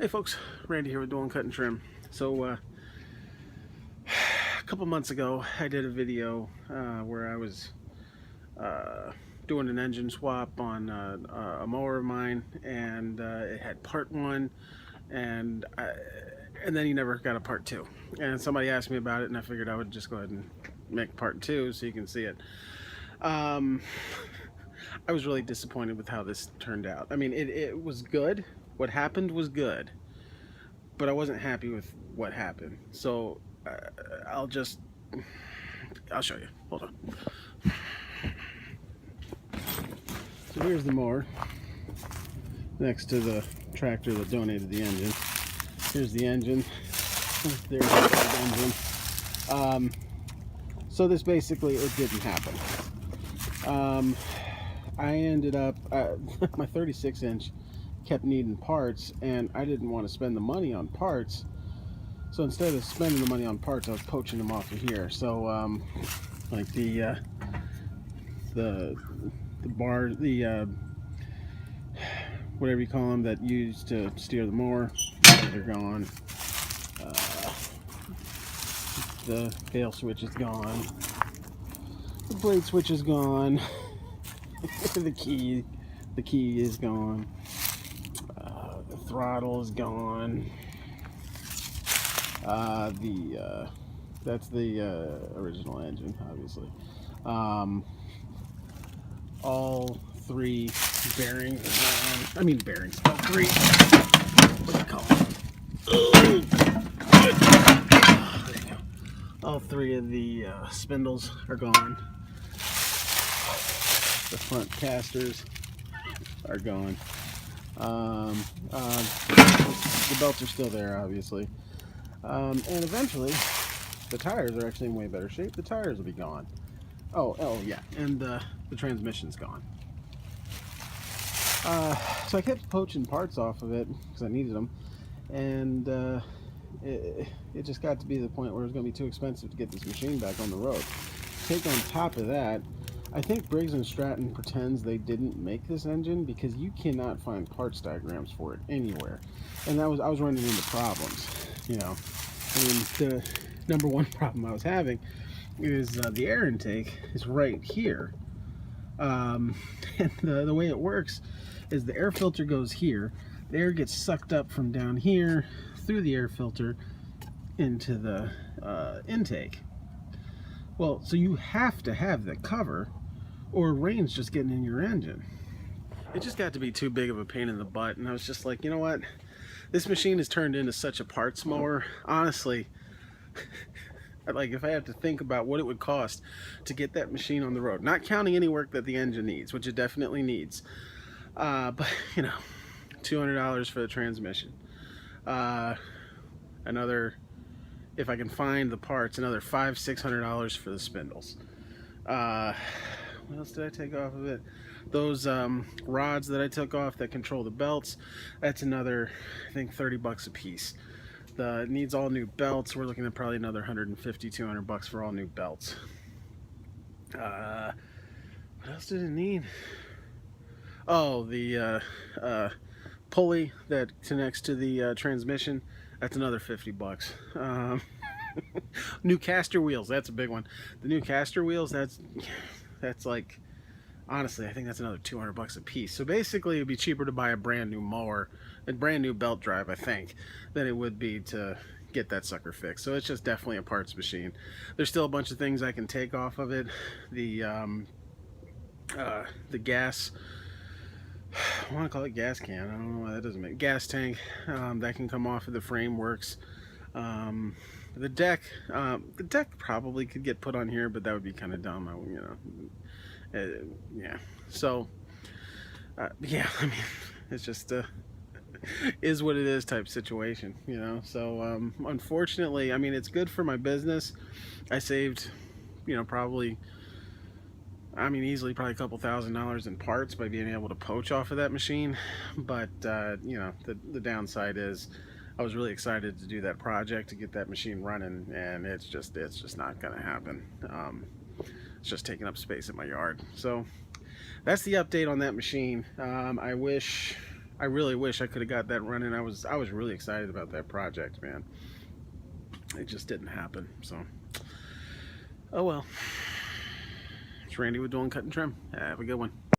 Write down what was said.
Hey folks, Randy here with Doing Cut and Trim. So a couple months ago I did a video where I was doing an engine swap on a mower of mine, and it had part one, and then he never got a part two. And somebody asked me about it, and I figured I would just go ahead and make part two so you can see it. I was really disappointed with how this turned out. I mean, it was good. What happened was good, but I wasn't happy with what happened. So I'll show you. Hold on. So here's the mower next to the tractor that donated the engine. Here's the engine. There's the engine. So this basically, it didn't happen. I ended up, my 36-inch kept needing parts, and I didn't want to spend the money on parts. So instead of spending the money on parts, I was poaching them off of here. So like the bar, whatever you call them that used to steer the mower, they're gone. The fail switch is gone. The blade switch is gone. the key is gone. The throttle is gone. That's the original engine, obviously. All three bearings are gone. I mean bearings. All three. What do you call them? There you go. All three of the spindles are gone. The front casters are gone. The belts are still there, obviously. And eventually, the tires are actually in way better shape. The tires will be gone. Oh yeah, and the transmission's gone. So I kept poaching parts off of it because I needed them, and it just got to be the point where it was going to be too expensive to get this machine back on the road. Take on top of that, I think Briggs & Stratton pretends they didn't make this engine because you cannot find parts diagrams for it anywhere. And I was running into problems, you know. I mean, the number one problem I was having is the air intake is right here. And the way it works is the air filter goes here. The air gets sucked up from down here through the air filter into the intake. Well, so you have to have the cover, or rain's just getting in your engine. It just got to be too big of a pain in the butt, and I was just like, you know what? This machine has turned into such a parts mower. Honestly, like if I have to think about what it would cost to get that machine on the road, not counting any work that the engine needs, which it definitely needs, but you know, $200 for the transmission. Another, if I can find the parts, another $500-600 for the spindles. What else did I take off of it? Those rods that I took off that control the belts, that's another, I think, $30 a piece. It needs all new belts. We're looking at probably another $150-200 for all new belts. What else did it need? Oh, the pulley that connects to the transmission, that's another $50. New caster wheels, that's a big one. The new caster wheels, that's like, honestly, I think that's another $200 a piece. So basically, it'd be cheaper to buy a brand new mower, a brand new belt drive, I think, than it would be to get that sucker fixed. So it's just definitely a parts machine. There's still a bunch of things I can take off of it. The gas, I want to call it gas can. I don't know why that doesn't make gas tank. That can come off of the frameworks. The deck probably could get put on here, but that would be kind of dumb. Yeah. So, yeah. I mean, it's just is what it is type situation, you know. So, unfortunately, I mean, it's good for my business. I saved, you know, probably, I mean, easily probably a couple $1,000s in parts by being able to poach off of that machine. But you know, the downside is I was really excited to do that project to get that machine running, and it's just not gonna happen. It's just taking up space in my yard. So that's the update on that machine. I wish I really wish I could have got that running. I was really excited about that project, man. It just didn't happen. So, oh well. It's Randy with Doing Cut and Trim. Have a good one.